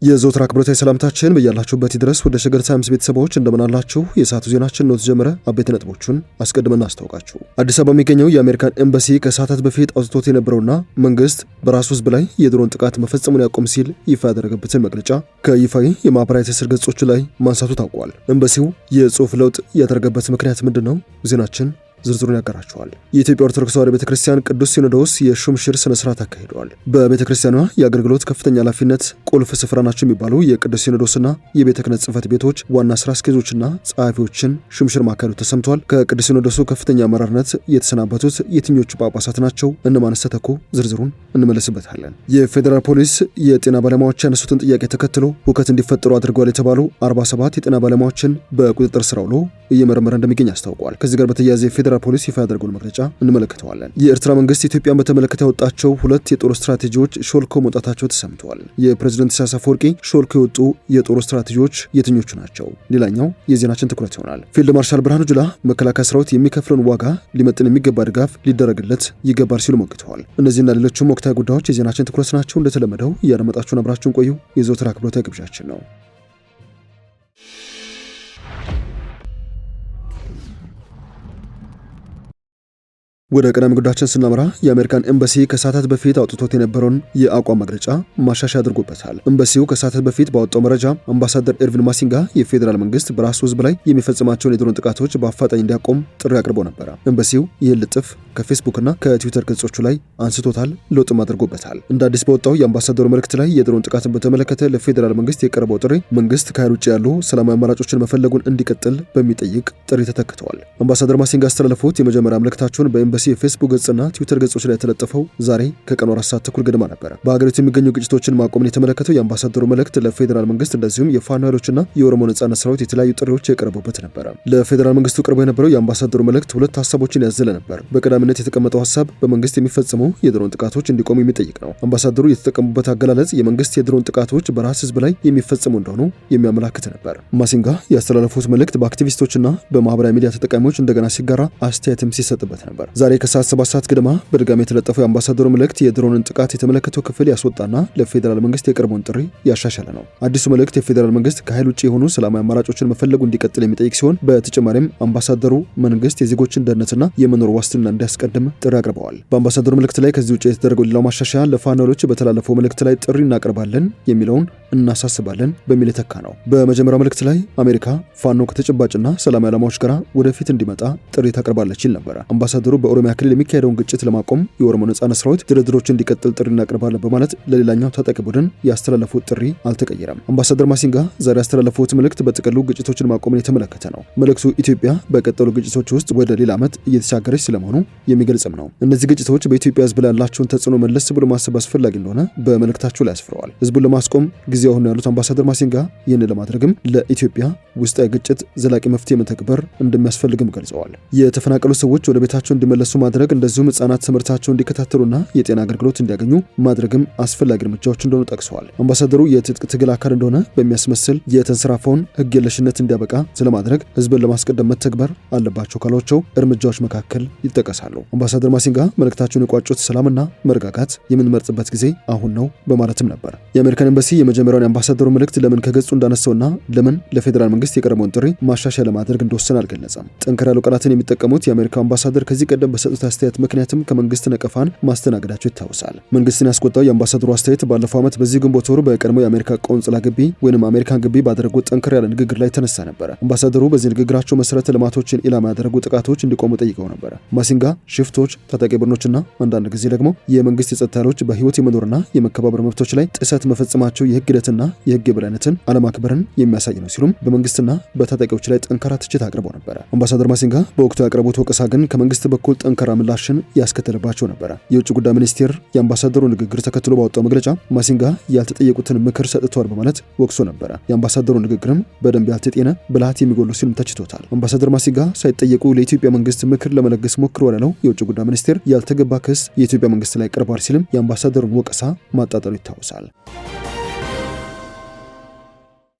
የዘወትር አክብሮታዊ ሰላምታችን በያላችሁበት ድረስ ወደ ሸገር ታይምስ ቤተሰቦች እንደምን አላችሁ? የሰዓቱ ዜናችን ነው ተጀመረ። አበይት ነጥቦቹን አስቀድመን እናስተዋውቃችሁ። አዲስ አበባ የሚገኘው የአሜሪካን ኤምባሲ ከሰዓታት በፊት አውጥቶት የነበረውና መንግስት በራሱ ህዝብ ላይ የድሮን ጥቃት መፈጸሙን ያቆም ሲል ይፋ ያደረገበትን መግለጫ ከይፋዊ የማህበራዊ ትስስር ገጾች ላይ ማንሳቱ ታውቋል። ኤምባሲው የጽሑፍ ለውጥ ያደረገበት ምክንያት ምንድነው? ዜናችን ዝርዝሩን ያቀራቸዋል። የኢትዮጵያ ኦርቶዶክስ ተዋሕዶ ቤተክርስቲያን ቅዱስ ሲኖዶስ የሹምሽር ስነ ስርዓት አካሂደዋል። በቤተክርስቲያኗ የአገልግሎት ከፍተኛ ኃላፊነት ቁልፍ ስፍራ ናቸው የሚባሉ የቅዱስ ሲኖዶስና የቤተ ክህነት ጽሕፈት ቤቶች ዋና ስራ አስኪያጆችና ጸሐፊዎችን ሹምሽር ማካሄዱ ተሰምቷል። ከቅዱስ ሲኖዶሱ ከፍተኛ አመራርነት የተሰናበቱት የትኞቹ ጳጳሳት ናቸው? እነማንስ ተተኩ? ዝርዝሩን እንመለስበታለን። የፌዴራል ፖሊስ የጤና ባለሙያዎች ያነሱትን ጥያቄ ተከትሎ ሁከት እንዲፈጠሩ አድርገዋል የተባሉ 47 የጤና ባለሙያዎችን በቁጥጥር ስር ውሎ እየመረመረ እንደሚገኝ አስታውቋል። ከዚህ ጋር በተያያዘ የፌዴራል ፖሊስ ይፋ ያደረገውን መግለጫ እንመለከተዋለን። የኤርትራ መንግስት ኢትዮጵያን በተመለከተ ያወጣቸው 2 የጦር ስትራቴጂዎች ሾልኮ መውጣታቸው ተሰምተዋል። የፕሬዝዳንት ኢሳያስ አፈወርቂ ሾልኮ የወጡ የጦር ስትራቴጂዎች የትኞቹ ናቸው? ሌላኛው የዜናችን ትኩረት ይሆናል። ፊልድ ማርሻል ብርሃኑ ጁላ መከላከያ ሰራዊት የሚከፍለውን ዋጋ ሊመጥን የሚገባ ድጋፍ ሊደረግለት ይገባል ሲሉ ሞግተዋል። እነዚህና ሌሎችም ወቅታዊ ጉዳዮች የዜናችን ትኩረት ናቸው። እንደተለመደው እያደመጣችሁን አብራችሁን ቆዩ የዘወትር አክብሮታዊ ግብዣችን ነው። ወደ ቀዳሚ ጉዳያችን ስናመራ የአሜሪካን ኤምባሲ ከሰዓታት በፊት አውጥቶት የነበረውን የአቋም መግለጫ ማሻሻያ አድርጎበታል። ኤምባሲው ከሰዓታት በፊት ባወጣው መረጃ አምባሳደር ኤርቪን ማሲንጋ የፌዴራል መንግስት በራሱ ህዝብ ላይ የሚፈጽማቸውን የድሮን ጥቃቶች በአፋጣኝ እንዲያቆም ጥሪ አቅርቦ ነበር። ኤምባሲው ይህን ልጥፍ ከፌስቡክና ከትዊተር ገጾቹ ላይ አንስቶታል፣ ለውጥም አድርጎበታል። እንደ አዲስ በወጣው የአምባሳደሩ መልእክት ላይ የድሮን ጥቃትን በተመለከተ ለፌዴራል መንግስት የቀረበው ጥሪ መንግስት ከኃይል ውጭ ያሉ ሰላማዊ አማራጮችን መፈለጉን እንዲቀጥል በሚጠይቅ ጥሪ ተተክተዋል። አምባሳደር ማሲንጋ ያስተላለፉት የመጀመሪያ መልእክታቸውን በኤምባሲ የፌስቡክ ገጽና ትዊተር ገጾች ላይ የተለጠፈው ዛሬ ከቀኑ 4 ሰዓት ተኩል ገደማ ነበር። በሀገሪቱ የሚገኙ ግጭቶችን ማቆምን የተመለከተው የአምባሳደሩ መልእክት ለፌዴራል መንግስት እንደዚሁም የፋኖ ኃይሎችና የኦሮሞ ነጻነት ሰራዊት የተለያዩ ጥሪዎች የቀረቡበት ነበር። ለፌዴራል መንግስቱ ቀርቦ የነበረው የአምባሳደሩ መልእክት 2 ሀሳቦችን ያዘለ ነበር። በቀዳሚነት የተቀመጠው ሀሳብ በመንግስት የሚፈጸሙ የድሮን ጥቃቶች እንዲቆሙ የሚጠይቅ ነው። አምባሳደሩ የተጠቀሙበት አገላለጽ የመንግስት የድሮን ጥቃቶች በራስ ህዝብ ላይ የሚፈጸሙ እንደሆኑ የሚያመላክት ነበር። ማሲንጋ ያስተላለፉት መልእክት በአክቲቪስቶችና በማህበራዊ ሚዲያ ተጠቃሚዎች እንደገና ሲጋራ አስተያየትም ሲሰጥበት ነበር። ዛሬ ከሰዓት 7 ሰዓት ገደማ በድጋሚ የተለጠፈው የአምባሳደሩ መልእክት የድሮንን ጥቃት የተመለከተው ክፍል ያስወጣና ለፌዴራል መንግስት የቀረበውን ጥሪ ያሻሻለ ነው። አዲሱ መልእክት የፌዴራል መንግስት ከኃይል ውጭ የሆኑ ሰላማዊ አማራጮችን መፈለጉ እንዲቀጥል የሚጠይቅ ሲሆን በተጨማሪም አምባሳደሩ መንግስት የዜጎችን ደህንነትና የመኖር ዋስትና እንዲያስቀድም ጥሪ አቅርበዋል። በአምባሳደሩ መልእክት ላይ ከዚህ ውጭ የተደረገው ሌላው ማሻሻያ ለፋኖ ኃይሎች በተላለፈው መልእክት ላይ ጥሪ እናቀርባለን የሚለውን እናሳስባለን በሚል የተካ ነው። በመጀመሪያው መልእክት ላይ አሜሪካ ፋኖ ከተጨባጭና ሰላማዊ ዓላማዎች ጋር ወደፊት እንዲመጣ ጥሪ ታቀርባለች ይል ነበር። አምባሳደሩ በኦሮሚያ ክልል የሚካሄደውን ግጭት ለማቆም የኦሮሞ ነጻነት ሰራዊት ድርድሮች እንዲቀጥል ጥሪ እናቀርባለን በማለት ለሌላኛው ታጣቂ ቡድን ያስተላለፉት ጥሪ አልተቀየረም። አምባሳደር ማሲንጋ ዛሬ ያስተላለፉት መልእክት በጥቅሉ ግጭቶችን ማቆምን የተመለከተ ነው። መልእክቱ ኢትዮጵያ በቀጠሉ ግጭቶች ውስጥ ወደ ሌላ ዓመት እየተሻገረች ስለመሆኑ የሚገልጽም ነው። እነዚህ ግጭቶች በኢትዮጵያ ህዝብ ላይ ያላቸውን ተጽዕኖ መለስ ብሎ ማሰብ አስፈላጊ እንደሆነ በመልእክታቸው ላይ አስፍረዋል። ህዝቡን ለማስቆም ጊዜው አሁን ያሉት አምባሳደር ማሲንጋ ይህንን ለማድረግም ለኢትዮጵያ ውስጣዊ ግጭት ዘላቂ መፍትሄ መተግበር እንደሚያስፈልግም ገልጸዋል። የተፈናቀሉ ሰዎች ወደ ቤታቸው እንዲመለሱ ማድረግ እንደዚሁም ህጻናት ትምህርታቸውን እንዲከታተሉና የጤና አገልግሎት እንዲያገኙ ማድረግም አስፈላጊ እርምጃዎች እንደሆኑ ጠቅሰዋል። አምባሳደሩ የትጥቅ ትግል አካል እንደሆነ በሚያስመስል የተንሰራፋውን ህግ የለሽነት እንዲያበቃ ስለማድረግ ህዝብን ለማስቀደም መተግበር አለባቸው ካሏቸው እርምጃዎች መካከል ይጠቀሳሉ። አምባሳደር ማሲንጋ መልእክታቸውን የቋጩት ሰላምና መረጋጋት የምንመርጥበት ጊዜ አሁን ነው በማለትም ነበር። የአሜሪካን ኤምባሲ የመጀመሪያውን የአምባሳደሩ መልእክት ለምን ከገጹ እንዳነሳውና ለምን ለፌዴራል መንግስት የቀረበውን ጥሪ ማሻሻያ ለማድረግ እንደወሰነ አልገለጸም። ጠንከር ያሉ ቃላትን የሚጠቀሙት የአሜሪካው አምባሳደር ከዚህ ቀደም በሰጡት አስተያየት ምክንያትም ከመንግስት ነቀፋን ማስተናገዳቸው ይታወሳል። መንግስትን ያስቆጣው የአምባሳደሩ አስተያየት ባለፈው ዓመት በዚህ ግንቦት ወር በቀድሞ የአሜሪካ ቆንጽላ ግቢ ወይንም አሜሪካን ግቢ ባደረጉት ጠንከር ያለ ንግግር ላይ ተነሳ ነበር። አምባሳደሩ በዚህ ንግግራቸው መሰረተ ልማቶችን ኢላማ ያደረጉ ጥቃቶች እንዲቆሙ ጠይቀው ነበር። ማሲንጋ ሽፍቶች፣ ታጣቂ ቡድኖችና አንዳንድ ጊዜ ደግሞ የመንግስት የጸጥታ ኃይሎች በህይወት የመኖርና የመከባበር መብቶች ላይ ጥሰት መፈጸማቸው የህግ ሂደትና የህግ የበላይነትን አለማክበርን የሚያሳይ ነው ሲሉም በመንግስትና በታጣቂዎች ላይ ጠንካራ ትችት አቅርበው ነበር። አምባሳደር ማሲንጋ በወቅቱ ያቀረቡት ወቀሳ ግን ከመንግስት በኩል ጠንካራ ምላሽን ያስከተለባቸው ነበር። የውጭ ጉዳይ ሚኒስቴር የአምባሳደሩ ንግግር ተከትሎ ባወጣው መግለጫ ማሲንጋ ያልተጠየቁትን ምክር ሰጥተዋል በማለት ወቅሶ ነበር። የአምባሳደሩ ንግግርም በደንብ ያልተጤነ ብልሃት የሚጎሉ ሲልም ተችቶታል። አምባሳደር ማሲንጋ ሳይጠየቁ ለኢትዮጵያ መንግስት ምክር ለመለገስ ሞክረዋል ያለው የውጭ ጉዳይ ሚኒስቴር ያልተገባ ክስ የኢትዮጵያ መንግስት ላይ ቀርቧል ሲልም የአምባሳደሩን ወቀሳ ማጣጣሉ ይታወሳል።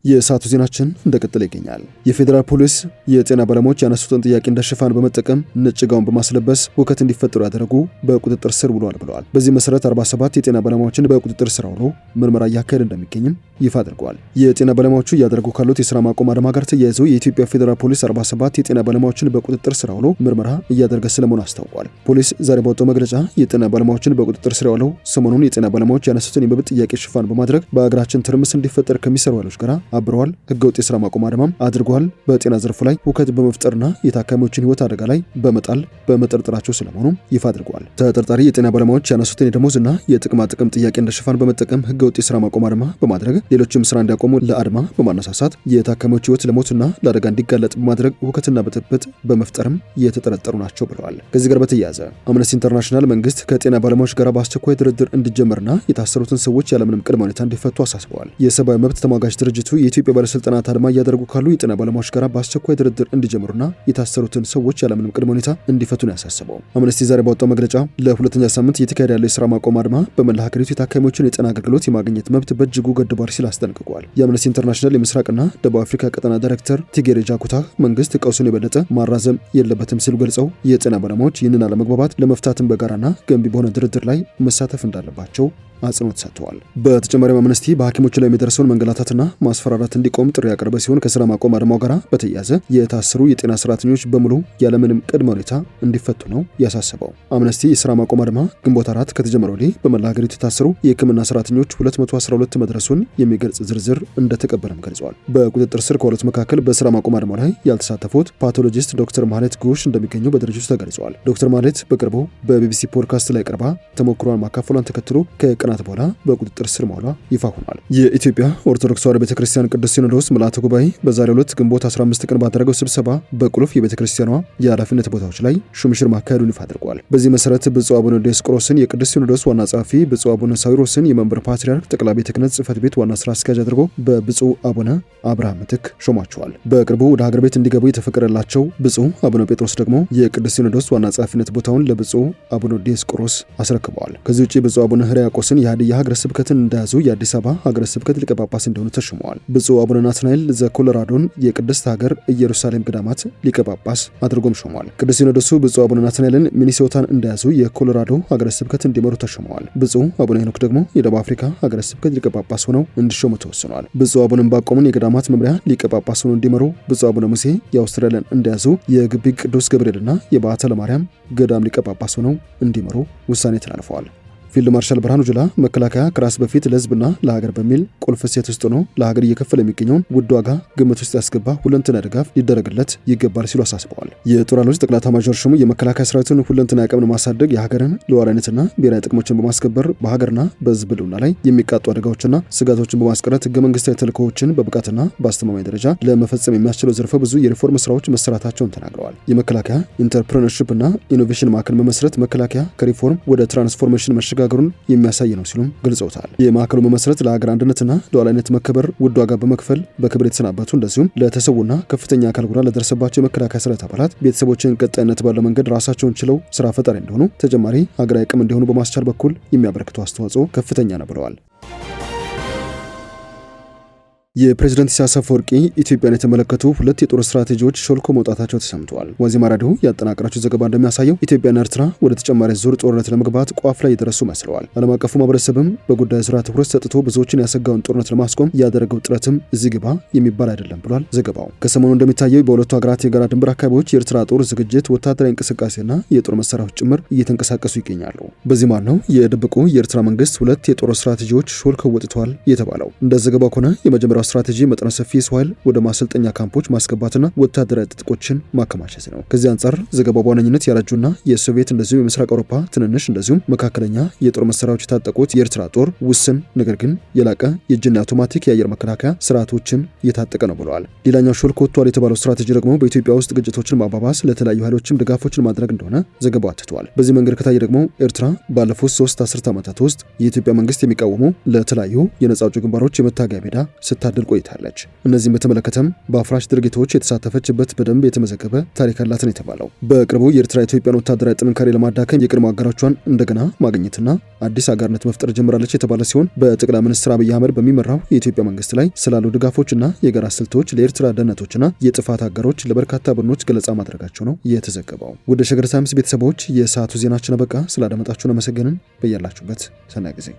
የሰዓቱ ዜናችን እንደቀጠለ ይገኛል። የፌዴራል ፖሊስ የጤና ባለሙያዎች ያነሱትን ጥያቄ እንደ ሽፋን በመጠቀም ነጭ ጋውን በማስለበስ ሁከት እንዲፈጠሩ ያደረጉ በቁጥጥር ስር ውለዋል ብለዋል። በዚህ መሰረት 47 የጤና ባለሙያዎችን በቁጥጥር ስር ውሎ ምርመራ እያካሄደ እንደሚገኝም ይፋ አድርጓል። የጤና ባለሙያዎቹ እያደረጉ ካሉት የስራ ማቆም አድማ ጋር ተያይዘው የኢትዮጵያ ፌዴራል ፖሊስ 47 የጤና ባለሙያዎችን በቁጥጥር ስር አውሎ ምርመራ እያደረገ ስለመሆኑ አስታውቋል። ፖሊስ ዛሬ ባወጣው መግለጫ የጤና ባለሙያዎችን በቁጥጥር ስር ያውለው ሰሞኑን የጤና ባለሙያዎች ያነሱትን የመብት ጥያቄ ሽፋን በማድረግ በአገራችን ትርምስ እንዲፈጠር ከሚሰሩ ኃይሎች ጋር አብረዋል፣ ህገወጥ የስራ ማቆም አድማም አድርገዋል፣ በጤና ዘርፉ ላይ ሁከት በመፍጠርና የታካሚዎችን ህይወት አደጋ ላይ በመጣል በመጠርጠራቸው ስለመሆኑ ይፋ አድርጓል። ተጠርጣሪ የጤና ባለሙያዎች ያነሱትን የደሞዝና የጥቅማ ጥቅም ጥያቄ እንደ ሽፋን በመጠቀም ህገወጥ የስራ ማቆም አድማ በማድረግ ሌሎችም ስራ እንዲያቆሙ ለአድማ በማነሳሳት የታካሚዎች ህይወት ለሞትና ለአደጋ እንዲጋለጥ በማድረግ ሁከትና ብጥብጥ በመፍጠርም የተጠረጠሩ ናቸው ብለዋል። ከዚህ ጋር በተያያዘ አምነስቲ ኢንተርናሽናል መንግስት ከጤና ባለሙያዎች ጋር በአስቸኳይ ድርድር እንዲጀመርና የታሰሩትን ሰዎች ያለምንም ቅድመ ሁኔታ እንዲፈቱ አሳስበዋል። የሰብአዊ መብት ተሟጋች ድርጅቱ የኢትዮጵያ ባለስልጣናት አድማ እያደረጉ ካሉ የጤና ባለሙያዎች ጋር በአስቸኳይ ድርድር እንዲጀምሩና የታሰሩትን ሰዎች ያለምንም ቅድመ ሁኔታ እንዲፈቱ ነው ያሳሰበው። አምነስቲ ዛሬ ባወጣው መግለጫ ለሁለተኛ ሳምንት እየተካሄደ ያለው የስራ ማቆም አድማ በመላ ሀገሪቱ የታካሚዎችን የጤና አገልግሎት የማግኘት መብት በእጅጉ ገድቧል ሲል አስጠንቅቋል። የአምነስቲ ኢንተርናሽናል የምስራቅና ደቡብ አፍሪካ ቀጠና ዳይሬክተር ቲጌሬ ጃኩታ መንግስት ቀውሱን የበለጠ ማራዘም የለበትም ሲሉ ገልጸው የጤና ባለሙያዎች ይህንን አለመግባባት ለመፍታትን በጋራና ገንቢ በሆነ ድርድር ላይ መሳተፍ እንዳለባቸው አጽንኦት ሰጥተዋል። በተጨማሪም አምነስቲ በሐኪሞች ላይ የሚደርሰውን መንገላታትና ማስፈራራት እንዲቆም ጥሪ ያቀረበ ሲሆን ከስራ ማቆም አድማው ጋር በተያያዘ የታሰሩ የጤና ሰራተኞች በሙሉ ያለምንም ቅድመ ሁኔታ እንዲፈቱ ነው ያሳሰበው። አምነስቲ የስራ ማቆም አድማ ግንቦት 4 ከተጀመረ ወዲህ በመላ ሀገሪቱ የታሰሩ የሕክምና ሰራተኞች 212 መድረሱን የሚገልጽ ዝርዝር እንደተቀበለም ገልጿል። በቁጥጥር ስር ከዋሉት መካከል በስራ ማቆም አድማው ላይ ያልተሳተፉት ፓቶሎጂስት ዶክተር ማህሌት ጉሽ እንደሚገኙ በድርጅቱ ተገልጿል። ዶክተር ማህሌት በቅርቡ በቢቢሲ ፖድካስት ላይ ቀርባ ተሞክሯን ማካፈሏን ተከትሎ ከቀናት በኋላ በቁጥጥር ስር መዋሏ ይፋ ሆኗል። የኢትዮጵያ ኦርቶዶክስ ተዋሕዶ ቤተክርስቲያን ቅዱስ ሲኖዶስ ምልዓተ ጉባኤ በዛሬው ዕለት ግንቦት 15 ቀን ባደረገው ስብሰባ በቁልፍ የቤተክርስቲያኗ የኃላፊነት ቦታዎች ላይ ሹምሽር ማካሄዱን ይፋ አድርጓል። በዚህ መሰረት ብፁዕ አቡነ ዲዮስቆሮስን የቅዱስ ሲኖዶስ ዋና ጸሐፊ፣ ብፁዕ አቡነ ሳዊሮስን የመንበረ ፓትርያርክ ጠቅላይ ቤተ ክህነት ጽሕፈት ቤት ዋና ስራ አስኪያጅ አድርጎ በብፁዕ አቡነ አብርሃም ምትክ ሾሟቸዋል። በቅርቡ ወደ ሀገር ቤት እንዲገቡ የተፈቀደላቸው ብፁዕ አቡነ ጴጥሮስ ደግሞ የቅዱስ ሲኖዶስ ዋና ጸሐፊነት ቦታውን ለብፁዕ አቡነ ዲዮስቆሮስ አስረክበዋል። ከዚህ ውጭ ብፁዕ አቡነ ሕርያቆስን የሀዲያ ሀገረ ስብከትን እንደያዙ የአዲስ አበባ ሀገረ ስብከት ሊቀ ጳጳስ እንደሆኑ ተሾመዋል። ብፁዕ አቡነ ናትናኤል ዘኮሎራዶን የቅድስት ሀገር ኢየሩሳሌም ገዳማት ሊቀ ጳጳስ አድርጎም ሾመዋል። ቅዱስ ሲኖዶሱ ብፁዕ አቡነ ናትናኤልን ሚኒሶታን እንደያዙ የኮሎራዶ ሀገረ ስብከት እንዲመሩ ተሾመዋል። ብፁዕ አቡነ ሄኖክ ደግሞ የደቡብ አፍሪካ ሀገረ ስብከት ሊቀ ጳጳስ ሆነው እንዲሾሙ ተወስኗል። ብፁዕ አቡነ ዕንባቆምን የገዳማት መምሪያ ሊቀ ጳጳስ ሆነው እንዲመሩ፣ ብፁዕ አቡነ ሙሴ የአውስትራሊያን እንደያዙ የግቢ ቅዱስ ገብርኤልና የባዕተ ለማርያም ገዳም ሊቀ ጳጳስ ሆነው እንዲመሩ ውሳኔ ተላልፈዋል። ፊልድ ማርሻል ብርሃኑ ጁላ መከላከያ ከራስ በፊት ለሕዝብና ለሀገር በሚል ቁልፍ እሴት ውስጥ ሆኖ ለሀገር እየከፈለ የሚገኘውን ውድ ዋጋ ግምት ውስጥ ያስገባ ሁለንተና ድጋፍ ሊደረግለት ይገባል ሲሉ አሳስበዋል። የጦር ኃይሎች ጠቅላይ ኤታማዦር ሹሙ የመከላከያ ሰራዊቱን ሁለንተና አቅምን ማሳደግ የሀገርን ሉዓላዊነትና ብሔራዊ ጥቅሞችን በማስከበር በሀገርና በሕዝብ ሕልውና ላይ የሚቃጡ አደጋዎችና ስጋቶችን በማስቀረት ህገ መንግስታዊ ተልዕኮዎችን በብቃትና በአስተማማኝ ደረጃ ለመፈጸም የሚያስችለው ዘርፈ ብዙ የሪፎርም ስራዎች መሰራታቸውን ተናግረዋል። የመከላከያ ኢንተርፕረነርሺፕና ኢኖቬሽን ማዕከል መመስረት መከላከያ ከሪፎርም ወደ ትራንስፎርሜሽን መሸጋገሩን የሚያሳይ ነው ሲሉም ገልጸውታል። የማዕከሉ መመስረት ለሀገር አንድነትና ለሉዓላዊነት መከበር ውድ ዋጋ በመክፈል በክብር የተሰናበቱ እንደዚሁም ለተሰዉና ከፍተኛ አካል ጉዳት ለደረሰባቸው የመከላከያ ሰራዊት አባላት ቤተሰቦችን ቀጣይነት ባለው መንገድ ራሳቸውን ችለው ስራ ፈጣሪ እንዲሆኑ ተጨማሪ ሀገራዊ አቅም እንዲሆኑ በማስቻል በኩል የሚያበረክቱ አስተዋጽኦ ከፍተኛ ነው ብለዋል። የፕሬዝዳንት ኢሳያስ አፈወርቂ ኢትዮጵያን የተመለከቱ ሁለት የጦር ስትራቴጂዎች ሾልኮ መውጣታቸው ተሰምተዋል። ዋዜማ ራዲዮ ያጠናቀራቸው ዘገባ እንደሚያሳየው ኢትዮጵያና ኤርትራ ወደ ተጨማሪ ዙር ጦርነት ለመግባት ቋፍ ላይ የደረሱ መስለዋል። ዓለም አቀፉ ማህበረሰብም በጉዳዩ ዙሪያ ትኩረት ሰጥቶ ብዙዎችን ያሰጋውን ጦርነት ለማስቆም ያደረገው ጥረትም እዚህ ግባ የሚባል አይደለም ብሏል ዘገባው። ከሰሞኑ እንደሚታየው በሁለቱ ሀገራት የጋራ ድንበር አካባቢዎች የኤርትራ ጦር ዝግጅት፣ ወታደራዊ እንቅስቃሴና የጦር መሳሪያዎች ጭምር እየተንቀሳቀሱ ይገኛሉ። በዚህ ማለት ነው የድብቁ የኤርትራ መንግስት ሁለት የጦር ስትራቴጂዎች ሾልከው ወጥተዋል የተባለው። እንደ ዘገባው ከሆነ የመጀመሪያው ስትራቴጂ መጠነ ሰፊ የሰው ኃይል ወደ ማሰልጠኛ ካምፖች ማስገባትና ወታደራዊ ትጥቆችን ማከማቸት ነው። ከዚህ አንጻር ዘገባው በዋነኝነት ያረጁና የሶቪየት እንደዚሁም የምስራቅ አውሮፓ ትንንሽ እንደዚሁም መካከለኛ የጦር መሳሪያዎች የታጠቁት የኤርትራ ጦር ውስን ነገር ግን የላቀ የእጅና አውቶማቲክ የአየር መከላከያ ስርዓቶችን እየታጠቀ ነው ብለዋል። ሌላኛው ሾልኮ ወጥቷል የተባለው ስትራቴጂ ደግሞ በኢትዮጵያ ውስጥ ግጭቶችን ማባባስ፣ ለተለያዩ ኃይሎችም ድጋፎችን ማድረግ እንደሆነ ዘገባው አትቷል። በዚህ መንገድ ከታየ ደግሞ ኤርትራ ባለፉት 3 አስርት ዓመታት ውስጥ የኢትዮጵያ መንግስት የሚቃወሙ ለተለያዩ የነጻ አውጪ ግንባሮች የመታገያ ሜዳ ስታደል ቆይታለች። እነዚህም በተመለከተም በአፍራሽ ድርጊቶች የተሳተፈችበት በደንብ የተመዘገበ ታሪክ አላትን የተባለው በቅርቡ የኤርትራ ኢትዮጵያን ወታደራዊ ጥንካሬ ለማዳከም የቅድመ አጋሮቿን እንደገና ማግኘትና አዲስ አጋርነት መፍጠር ጀምራለች የተባለ ሲሆን በጠቅላይ ሚኒስትር አብይ አህመድ በሚመራው የኢትዮጵያ መንግስት ላይ ስላሉ ድጋፎችና የጋራ ስልቶች ለኤርትራ ደህንነቶችና የጥፋት አጋሮች ለበርካታ ቡድኖች ገለጻ ማድረጋቸው ነው የተዘገበው። ወደ ሸገር ታይምስ ቤተሰቦች የሰዓቱ ዜናችን አበቃ። ስላደመጣችሁን አመሰገንን። በያላችሁበት ሰናይ ጊዜ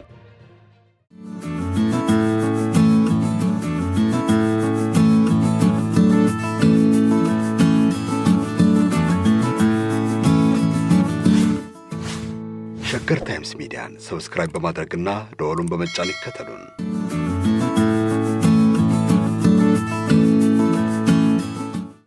ሸገር ታይምስ ሚዲያን ሰብስክራይብ በማድረግና ደወሉን በመጫን ይከተሉን።